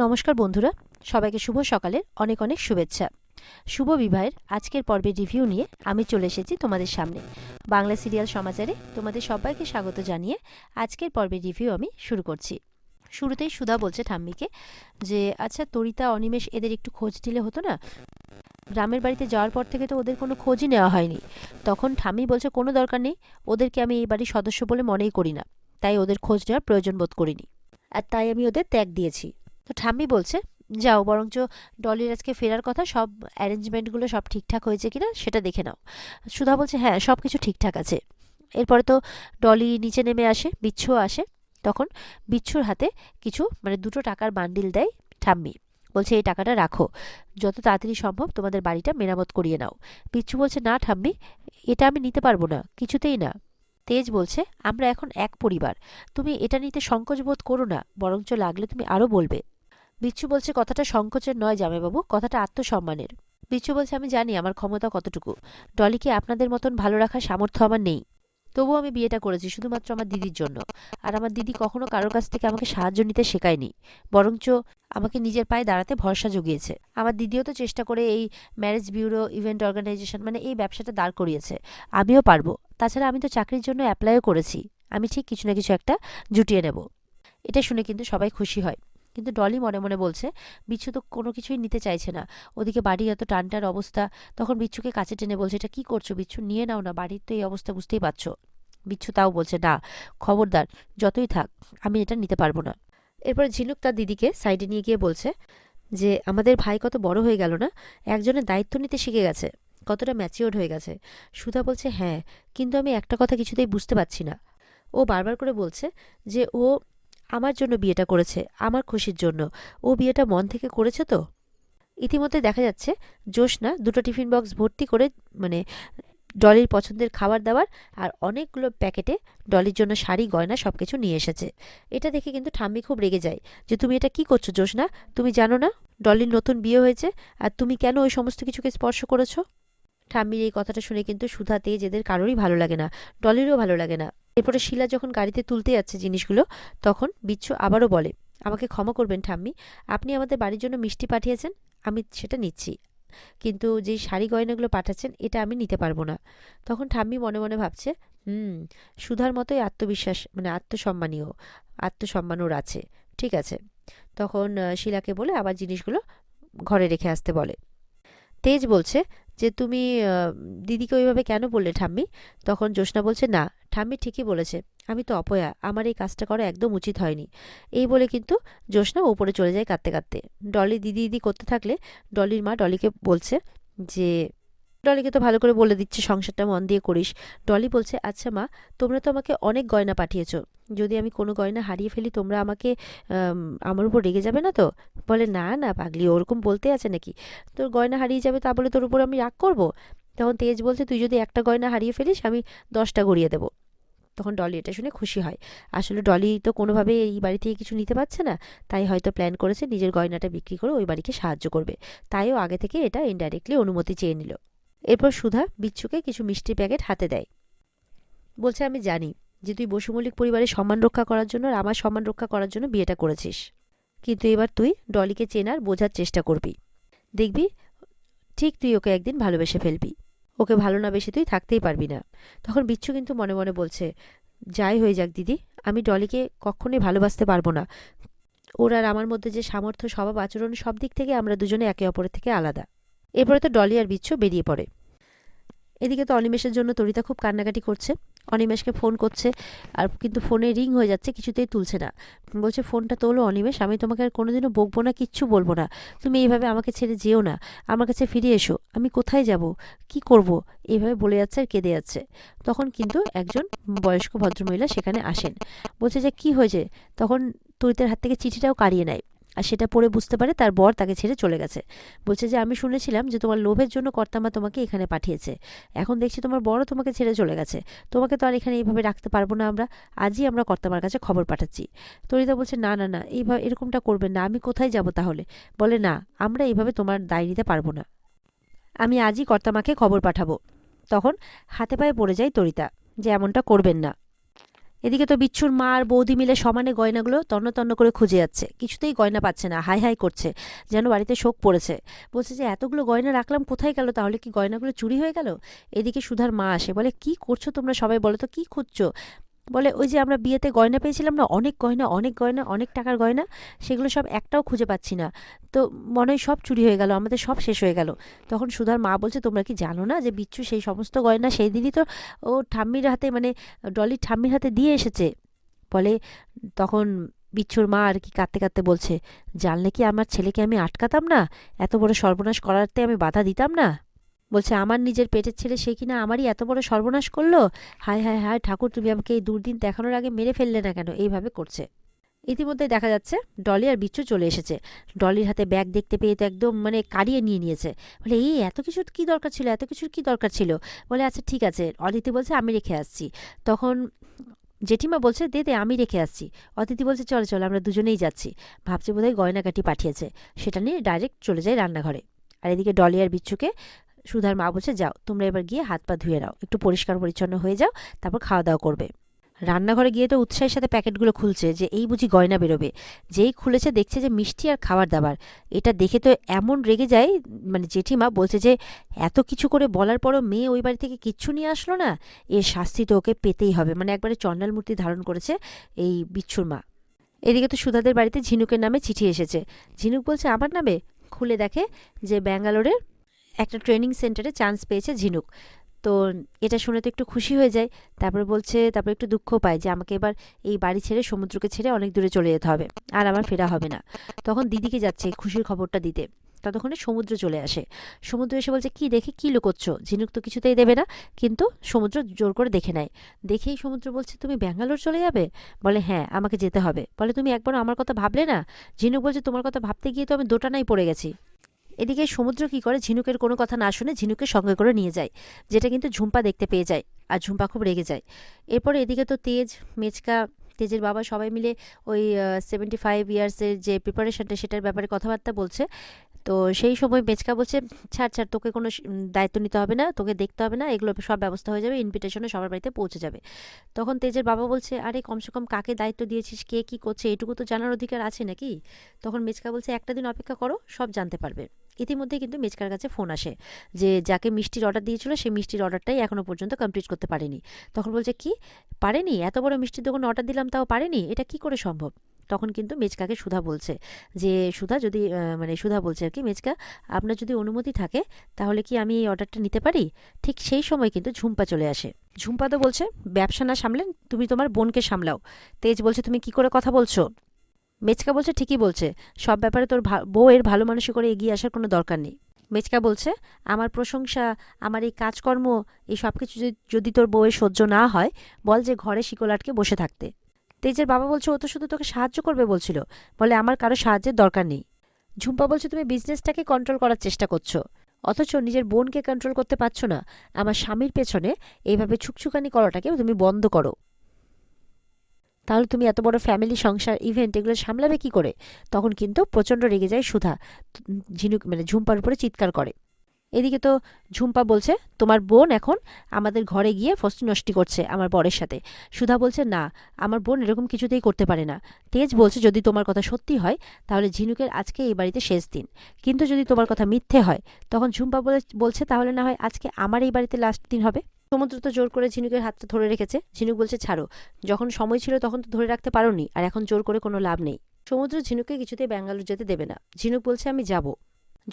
নমস্কার বন্ধুরা, সবাইকে শুভ সকালের অনেক অনেক শুভেচ্ছা। শুভ বিবাহের আজকের পর্বের রিভিউ নিয়ে আমি চলে এসেছি তোমাদের সামনে। বাংলা সিরিয়াল সমাচারে তোমাদের সবাইকে স্বাগত জানিয়ে আজকের পর্বের রিভিউ আমি শুরু করছি। শুরুতেই সুধা বলছে ঠাম্মিকে যে আচ্ছা তরিতা অনিমেষ এদের একটু খোঁজ দিলে হতো না, গ্রামের বাড়িতে যাওয়ার পর থেকে তো ওদের কোনো খোঁজই নেওয়া হয়নি। তখন ঠাম্মি বলছে কোনো দরকার নেই, ওদেরকে আমি এই বাড়ির সদস্য বলে মনেই করি না, তাই ওদের খোঁজ নেওয়ার প্রয়োজন বোধ করিনি, আর তাই আমি ওদের ত্যাগ দিয়েছি। তো ঠাম্মি বলছে যাও বরঞ্চ ডলির আজকে ফেরার কথা, সব অ্যারেঞ্জমেন্টগুলো সব ঠিকঠাক হয়েছে কিনা সেটা দেখে নাও। সুধা বলছে হ্যাঁ সব কিছু ঠিকঠাক আছে। এরপরে তো ডলি নিচে নেমে আসে, বিচ্ছুও আসে। তখন বিচ্ছুর হাতে কিছু দুটো টাকার বান্ডিল দেয় ঠাম্মি, বলছে এই টাকাটা রাখো, যত তাড়াতাড়ি সম্ভব তোমাদের বাড়িটা মেরামত করিয়ে নাও। বিচ্ছু বলছে না ঠাম্মি, এটা আমি নিতে পারবো না, কিছুতেই না। তেজ বলছে আমরা এখন এক পরিবার, তুমি এটা নিতে সংকোচ বোধ করো না, বরঞ্চ লাগলে তুমি আরও বলবে। বিচ্ছু বলছে কথাটা সংকোচের নয় জামাইবাবু, কথাটা আত্মসম্মানের। বিচ্ছু বলছে আমি জানি আমার ক্ষমতা কতটুকু, ডলিকে আপনাদের মতন ভালো রাখার সামর্থ্য আমার নেই, তবুও আমি বিয়েটা করেছি শুধুমাত্র আমার দিদির জন্য। আর আমার দিদি কখনো কারোর কাছ থেকে আমাকে সাহায্য নিতে শেখায়নি, বরঞ্চ আমাকে নিজের পায়ে দাঁড়াতে ভরসা জুগিয়েছে। আমার দিদিও তো চেষ্টা করে এই ম্যারেজ ব্যুরো, ইভেন্ট অর্গানাইজেশন এই ব্যবসাটা দাঁড় করিয়েছে, আমিও পারবো। তাছাড়া আমি তো চাকরির জন্য অ্যাপ্লাইও করেছি, আমি ঠিক কিছু না কিছু একটা জুটিয়ে নেব। এটা শুনে কিন্তু সবাই খুশি হয়, কিন্তু ডলি মনে মনে বলছে বিচ্ছু তো কোনো কিছুই নিতে চাইছে না, ওদিকে বাড়ি এত টানটার অবস্থা। তখন বিচ্ছুকে কাছে টেনে বলছে এটা কি করছো বিচ্ছু, নিয়ে নাও না, বাড়ির তো এই অবস্থা বুঝতেই পারছো। বিচ্ছু তাও বলছে না, খবরদার, যতই থাক আমি এটা নিতে পারবো না। এরপর ঝিনুক তার দিদিকে সাইডে নিয়ে গিয়ে বলছে যে আমাদের ভাই কত বড় হয়ে গেল না, একজনের দায়িত্ব নিতে শিখে গেছে, কতটা ম্যাচিওর্ড হয়ে গেছে। সুধা বলছে হ্যাঁ, কিন্তু আমি একটা কথা কিছুতেই বুঝতে পারছি না। ও বারবার করে বলছে যে ও আমার জন্য বিয়েটা করেছে, আমার খুশির জন্য। ও বিয়েটা মন থেকে করেছে তো। ইতিমধ্যে দেখা যাচ্ছে জ্যোৎস্না দুটো টিফিন বক্স ভর্তি করে মানে ডলির পছন্দের খাবার দাবার আর অনেকগুলো প্যাকেটে ডলির জন্য শাড়ি গয়না সবকিছু নিয়ে এসেছে। এটা দেখে কিন্তু ঠাম্মি খুব রেগে যায় যে তুমি এটা কি করছো জ্যোৎস্না, তুমি জানো না ডলির নতুন বিয়ে হয়েছে, আর তুমি কেন ওই সমস্ত কিছুকে স্পর্শ করেছো। ঠাম্মির এই কথাটা শুনে কিন্তু সুধা, তেজ এদের কারোরই ভালো লাগে না, ডলিরও ভালো লাগে না। এরপরে শিলা যখন গাড়িতে তুলতে যাচ্ছে জিনিসগুলো, তখন বিচ্ছু আবারও বলে আমাকে ক্ষমা করবেন ঠাম্মি, আপনি আমাদের বাড়ির জন্য মিষ্টি পাঠিয়েছেন, আমি সেটা নিচ্ছি, কিন্তু যেই শাড়ি গয়নাগুলো পাঠাচ্ছেন এটা আমি নিতে পারবো না। তখন ঠাম্মি মনে মনে ভাবছে সুধার মতোই আত্মবিশ্বাস আত্মসম্মানীয়, আত্মসম্মান ওর আছে, ঠিক আছে। তখন শিলাকে বলে আবার জিনিসগুলো ঘরে রেখে আসতে বলে। তেজ বলছে যে তুমি দিদিকে ওইভাবে কেন বললে ঠাম্মি। তখন জ্যোৎস্না বলছে না, ঠাম্মি ঠিকই বলেছে, আমি তো অপয়া, আমার এই কাজটা করা একদম উচিত হয়নি। এই বলে কিন্তু জ্যোৎস্না ওপরে চলে যায় কাঁদতে কাঁদতে। ডলি দিদি দিদি করতে থাকলে ডলির মা ডলিকে বলছে যে ডলিকে তো ভালো করে বলে দিচ্ছে সংসারটা মন দিয়ে করিস। ডলি বলছে আচ্ছা মা, তোমরা তো আমাকে অনেক গয়না পাঠিয়েছো, যদি আমি কোনো গয়না হারিয়ে ফেলি তোমরা আমাকে আমার উপর রেগে যাবে না তো। বলে না না পাগলি, ওরকম বলতে আছে নাকি, তোর গয়না হারিয়ে যাবে তা বলে তোর উপর আমি রাগ করব। তখন তেজ বলছে তুই যদি একটা গয়না হারিয়ে ফেলিস আমি 10টা গড়িয়ে দেবো। তখন ডলি এটা শুনে খুশি হয়, আসলে ডলি তো কোনোভাবে এই বাড়ি থেকে কিছু নিতে পারছে না, তাই হয়তো প্ল্যান করেছে নিজের গয়নাটা বিক্রি করে ওই বাড়িকে সাহায্য করবে, তাইও আগে থেকে এটা ইনডাইরেক্টলি অনুমতি চেয়ে নিল। এরপর সুধা বিচ্ছুকে কিছু মিষ্টি প্যাকেট হাতে দেয়, বলছে আমি জানি যে তুই বসু মল্লিক পরিবারের সম্মান রক্ষা করার জন্য আর আমার সম্মান রক্ষা করার জন্য বিয়েটা করেছিস, কিন্তু এবার তুই ডলিকে চেনার বোঝার চেষ্টা করবি, দেখবি ঠিক তুই ওকে একদিন ভালোবেসে ফেলবি, ওকে ভালো না বেশি তুই থাকতেই পারবি না। তখন বিচ্ছু কিন্তু মনে মনে বলছে যাই হয়ে যাক দিদি, আমি ডলিকে কখনোই ভালোবাসতে পারবো না, ওর আর আমার মধ্যে যে সামর্থ্য, স্বভাব, আচরণ, সব দিক থেকে আমরা দুজনে একে অপরের থেকে আলাদা। এরপরে তো ডলি আর বিচ্ছু বেরিয়ে পড়ে। এদিকে তো অনিমেষের জন্য তরিতা খুব কান্নাকাটি করছে, অনিমেষকে ফোন করছে, আর কিন্তু ফোনে রিং হয়ে যাচ্ছে, কিছুতেই তুলছে না। বলছে ফোনটা তোলো অনিমেষ, আমি তোমাকে আর কোনোদিনও বকবো না, কিচ্ছু বলবো না, তুমি এইভাবে আমাকে ছেড়ে যেও না, আমার কাছে ফিরে এসো, আমি কোথায় যাব, কি করব, এইভাবে বলে যাচ্ছে আর কেঁদে যাচ্ছে। তখন কিন্তু একজন বয়স্ক ভদ্রমহিলা সেখানে আসেন, বলছে যে কি হয়েছে। তখন তরিতার হাত থেকে চিঠিটাও কাড়িয়ে নেয়, আর সেটা পড়ে বুঝতে পারে তার বর তাকে ছেড়ে চলে গেছে। বলছে যে আমি শুনেছিলাম যে তোমার লোভের জন্য কর্তামা তোমাকে এখানে পাঠিয়েছে, এখন দেখছি তোমার বড় তোমাকে ছেড়ে চলে গেছে, তোমাকে তো আর এখানে এইভাবে রাখতে পারবো না আমরা, আজই আমরা কর্তামার কাছে খবর পাঠাচ্ছি। তরিতা বলছে না না না, এইভাবে এরকমটা করবেন না, আমি কোথায় যাব তাহলে। বলে না, আমরা এইভাবে তোমার দায় নিতে পারবো না, আমি আজই কর্তামাকে খবর পাঠাবো। তখন হাতে পায়ে পড়ে যায় তরিতা যে এমনটা করবেন না। এদিকে তো বিচ্ছুর মা আর বৌদি মিলে সমানে গয়নাগুলো তন্ন তন্ন করে খুঁজে যাচ্ছে, কিছুতেই গয়না পাচ্ছে না, হাই হাই করছে, যেন বাড়িতে শোক পড়েছে। বলছে যে এতগুলো গয়না রাখলাম কোথায় গেল, তাহলে কি গয়নাগুলো চুরি হয়ে গেল? এদিকে সুধার মা আসে, বলে কি করছো তোমরা সবাই, বলো তো কি খুঁজছো? বলে ওই যে আমরা বিয়েতে গয়না পেয়েছিলাম না, অনেক গয়না অনেক গয়না, অনেক টাকার গয়না, সেগুলো সব একটাও খুঁজে পাচ্ছি না, তো মনে হয় সব চুরি হয়ে গেল, আমাদের সব শেষ হয়ে গেল। তখন সুধার মা বলছে তোমরা কি জানো না যে বিচ্ছু সেই সমস্ত গয়না সেই দিনই তো ও ঠাম্মির হাতে, মানে ডলির ঠাম্মির হাতে দিয়ে এসেছে। বলে তখন বিচ্ছুর মা আর কি কাঁদতে কাঁদতে বলছে, জানলে কি আমার ছেলেকে আমি আটকাতাম না, এত বড় সর্বনাশ করাতে আমি বাধা দিতাম না। বলছে আমার নিজের পেটের ছেলে, সে কিনা আমারই এত বড় সর্বনাশ করলো, হায় হায় হায় ঠাকুর, তুমি আমাকে এই দুর্দিন দেখানোর আগে মেরে ফেললে না কেন, এইভাবে করছে। ইতিমধ্যে দেখা যাচ্ছে ডলি আর বিচ্ছু চলে এসেছে। ডলির হাতে ব্যাগ দেখতে পেয়ে তো একদম মানে কাড়িয়ে নিয়ে নিয়েছে। বলে এই এত কিছুর কি দরকার ছিল, এত কিছুর কি দরকার ছিল? বলে আচ্ছা ঠিক আছে, অদিতি বলছে আমি রেখে আসছি। তখন জেঠিমা বলছে দে দে আমি রেখে আসছি। অদিতি বলছে চলো চলো আমরা দুজনেই যাচ্ছি। ভাবছে বোধহয় গয়নাকাটি পাঠিয়েছে, সেটা নিয়ে ডাইরেক্ট চলে যায় রান্নাঘরে। আর এদিকে ডলি আর বিচ্ছুকে সুধার মা বলছে যাও তোমরা এবার গিয়ে হাত পা ধুয়ে নাও, একটু পরিষ্কার পরিচ্ছন্ন হয়ে যাও, তারপর খাওয়া দাওয়া করবে। রান্নাঘরে গিয়ে তো উৎসাহের সাথে প্যাকেটগুলো খুলছে যে এই বুঝি গয়না বেরোবে। যেই খুলেছে দেখছে যে মিষ্টি আর খাবার দাবার। এটা দেখে তো এমন রেগে যায়, মানে জেঠিমা বলছে যে এত কিছু করে বলার পরও মেয়ে ওই বাড়ি থেকে কিচ্ছু নিয়ে আসলো না, এর শাস্তি তো ওকে পেতেই হবে। মানে একবারে চণ্ডাল মূর্তি ধারণ করেছে এই বিচ্ছুর মা। এদিকে তো সুধাদের বাড়িতে ঝিনুকের নামে চিঠি এসেছে। ঝিনুক বলছে আমার নামে? খুলে দেখে যে ব্যাঙ্গালোরের একটা ট্রেনিং সেন্টারে চান্স পেয়েছে ঝিনুক। তো এটা শুনে তো একটু খুশি হয়ে যায়। তারপরে বলছে, তারপরে একটু দুঃখ পায় যে আমাকে এবার এই বাড়ি ছেড়ে সমুদ্রকে ছেড়ে অনেক দূরে চলে যেতে হবে, আর আমার ফেরা হবে না। তখন দিদিকে যাচ্ছে খুশির খবরটা দিতে। ততক্ষণে সমুদ্র চলে আসে। সমুদ্র এসে বলছে কি দেখে কি লুকোচ্ছ, ঝিনুক তো কিছুতেই দেবে না। কিন্তু সমুদ্র জোর করে দেখে নেয়। দেখেই সমুদ্র বলছে তুমি ব্যাঙ্গালোর চলে যাবে? বলে হ্যাঁ আমাকে যেতে হবে। বলে তুমি একবারও আমার কথা ভাবলে না? ঝিনুক বলছে তোমার কথা ভাবতে গিয়ে তো আমি দোটানায় পড়ে গেছি। এদিকে সমুদ্র কি করে, ঝিনুকের কোনো কথা না শুনে ঝিনুককে সঙ্গে করে নিয়ে যায়, যেটা কিন্তু ঝুম্পা দেখতে পেয়ে যায়। আর ঝুম্পা খুব রেগে যায়। এরপরে এদিকে তো তেজ, মেচকা, তেজের বাবা সবাই মিলে ওই 75 ইয়ার্সের যে প্রিপারেশনটা সেটার ব্যাপারে কথাবার্তা বলছে। তো সেই সময় মেচকা বলছে ছাড় ছাড়, তোকে কোনো দায়িত্ব নিতে হবে না, তোকে দেখতে হবে না, এগুলো সব ব্যবস্থা হয়ে যাবে, ইনভিটেশনে সবার বাড়িতে পৌঁছে যাবে। তখন তেজের বাবা বলছে আরে কমসে কম কাকে দায়িত্ব দিয়েছিস, কে কি করছে, এটুকু তো জানার অধিকার আছে নাকি? তখন মেচকা বলছে একটা দিন অপেক্ষা করো, সব জানতে পারবে। ইতিমধ্যে কিন্তু মেচকার কাছে ফোন আসে যে যাকে মিষ্টির অর্ডার দিয়েছিল সেই মিষ্টির অর্ডারটাই এখনো পর্যন্ত কমপ্লিট করতে পারেনি। তখন বলছে কি পারেনি? এত বড় মিষ্টির দোকানে অর্ডার দিলাম তাও পারেনি, এটা কি করে সম্ভব? তখন কিন্তু মেচকাকে সুধা বলছে যে সুধা যদি মানে সুধা বলছে আর কি, মেচকা আপনার যদি অনুমতি থাকে তাহলে কি আমি এই অর্ডারটা নিতে পারি? ঠিক সেই সময় কিন্তু ঝুম্পা চলে আসে। ঝুম্পা তো বলছে ব্যবসা না সামলেন তুমি তোমার বোনকে সামলাও। তেজ বলছে তুমি কি করে কথা বলছো? মেচকা বলছে ঠিকই বলছে, সব ব্যাপারে তোর বউয়ের ভালো মানুষই করে এগিয়ে আসার কোনো দরকার নেই। মেচকা বলছে আমার প্রশংসা, আমার এই কাজকর্ম, এই সব কিছু যদি তোর বউয়ের সহ্য না হয়, বল যে ঘরে শিকল আটকে বসে থাকতে। তেজের বাবা বলছে ও তো শুধু তোকে সাহায্য করবে বলছিল। বলে আমার কারো সাহায্যের দরকার নেই। ঝুম্পা বলছে তুমি বিজনেসটাকে কন্ট্রোল করার চেষ্টা করছো, অথচ নিজের বোনকে কন্ট্রোল করতে পারছো না। আমার স্বামীর পেছনে এইভাবে ছুকছুকানি করাটাকে তুমি বন্ধ করো। তাহলে তুমি এত বড় ফ্যামিলি সংসার ইভেন্ট এগুলো সামলাবে কি করে? তখন কিন্তু প্রচণ্ড রেগে যায় সুধা, ঝিনুক মানে ঝুম্পার উপরে চিৎকার করে। এদিকে তো ঝুম্পা বলছে তোমার বোন এখন আমাদের ঘরে গিয়ে ফষ্টি নষ্টি করছে আমার বরের সাথে। সুধা বলছে না, আমার বোন এরকম কিছুতেই করতে পারে না। তেজ বলছে যদি তোমার কথা সত্যি হয় তাহলে ঝিনুকের আজকে এই বাড়িতে শেষ দিন, কিন্তু যদি তোমার কথা মিথ্যে হয়, তখন ঝুম্পা বলছে তাহলে না হয় আজকে আমার এই বাড়িতে লাস্ট দিন হবে। সমুদ্র তো জোর করে ঝিনুকের হাতটা ধরে রেখেছে। ঝিনুক বলছে ছাড়ো, যখন সময় ছিল তখন তো ধরে রাখতে পারোনি, আর এখন জোর করে কোনো লাভ নেই। সমুদ্র ঝিনুককে কিছুতেই ব্যাঙ্গালোর যেতে দেবে না। ঝিনুক বলছে আমি যাব,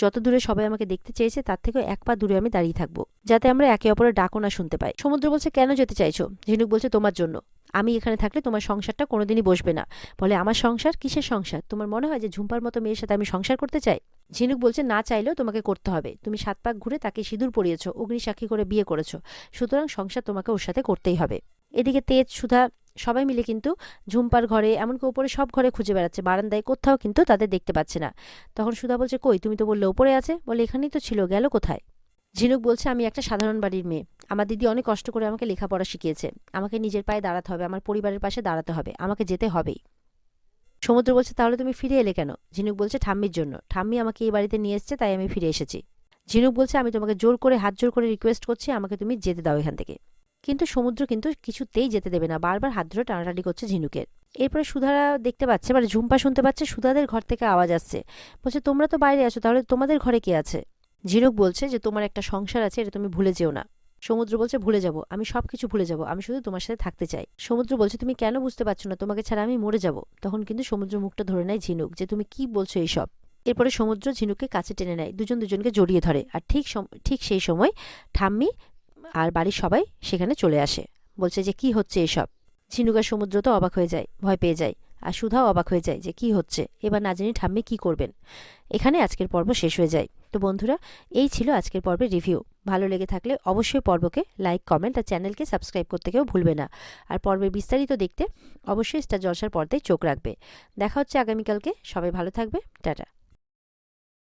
যত দূরে সবাই আমাকে দেখতে চেয়েছে তার থেকে এক পা দূরে আমি দাঁড়িয়ে থাকবো, যাতে আমরা একে অপরের ডাকও না শুনতে পাই। সমুদ্র বলছে কেন যেতে চাইছো? ঝিনুক বলছে তোমার জন্য। আমি এখানে থাকলে তোমার সংসারটা কোনোদিনই বসবে না। বলে আমার সংসার? কিসের সংসার? তোমার মনে হয় যে ঝুম্পার মতো মেয়ের সাথে আমি সংসার করতে চাই? ঝিনুক বলছে না চাইলেও তোমাকে করতে হবে, তুমি 7 পাক ঘুরে তাকে সিঁদুর পরিয়েছো, অগ্নিসাক্ষী করে বিয়ে করেছো, সুতরাং সংসার তোমাকে ওর সাথে করতেই হবে। এদিকে তেজ, সুধা সবাই মিলে কিন্তু ঝুম্পার ঘরে এমনকি ওপরে সব ঘরে খুঁজে বেড়াচ্ছে, বারান্দায় কোথাও কিন্তু তাদের দেখতে পাচ্ছে না। তখন সুধা বলছে কই, তুমি তো বললে ওপরে আছে। বলে এখানেই তো ছিল, গেল কোথায়? ঝিনুক বলছে আমি একটা সাধারণ বাড়ির মেয়ে, আমার দিদি অনেক কষ্ট করে আমাকে লেখাপড়া শিখিয়েছে, আমাকে নিজের পায়ে দাঁড়াতে হবে, আমার পরিবারের পাশে দাঁড়াতে হবে, আমাকে যেতে হবেই। সমুদ্র বলছে তাহলে তুমি ফিরে এলে কেন? ঝিনুক বলছে ঠাম্মির জন্য, ঠাম্মি আমাকে এই বাড়িতে নিয়ে এসছে তাই আমি ফিরে এসেছি। ঝিনুক বলছে আমি তোমাকে জোর করে হাত জোর করে রিকোয়েস্ট করছি, আমাকে তুমি যেতে দাও এখান থেকে। কিন্তু সমুদ্র কিন্তু কিছুতেই যেতে দেবে না, বারবার হাত ধরে টানাটানি করছে ঝিনুকের। এরপরে সুধারা দেখতে পাচ্ছে, মানে ঝুম্পা শুনতে পাচ্ছে সুধাদের ঘর থেকে আওয়াজ আসছে। বলছে, তোমরা তো বাইরে আছো, তাহলে তোমাদের ঘরে কে আছে? ঝিনুক বলছে যে তোমার একটা সংসার আছে, এটা তুমি ভুলে যেও না। সমুদ্র বলছে, ভুলে যাব, আমি সবকিছু ভুলে যাব, আমি শুধু তোমার সাথে থাকতে চাই। সমুদ্র বলছে, তুমি কেন বুঝতে পারছো না, তোমাকে ছাড়া আমি মরে যাব। তখন কিন্তু সমুদ্র মুখটা ধরে নেয় ঝিনুক, যে তুমি কি বলছো এইসব। এরপরে সমুদ্র ঝিনুককে কাছে টেনে নেয়, দুজন দুজনকে জড়িয়ে ধরে। আর ঠিক সেই সময় ঠাম্মি আর বাড়ির সবাই সেখানে চলে আসে। বলছে যে কি হচ্ছে এসব। ঝিনুক আর সমুদ্র তো অবাক হয়ে যায়, ভয় পেয়ে যায়। আর সুধাও অবাক হয়ে যায় যে কি হচ্ছে, এবার না জানি ঠাম্মি কি করবেন। এখানে আজকের পর্ব শেষ হয়ে যায়। তো বন্ধুরা, এই ছিল আজকের পর্বের রিভিউ। ভালো লেগে থাকলে অবশ্যই পর্বকে লাইক, কমেন্ট আর চ্যানেলকে সাবস্ক্রাইব করতে কেউ ভুলবে না। আর পর্বের বিস্তারিত দেখতে অবশ্যই স্টার জলসার পর্দায় চোখ রাখবে। দেখা হচ্ছে আগামীকালকে। সবাই ভালো থাকবে। টাটা।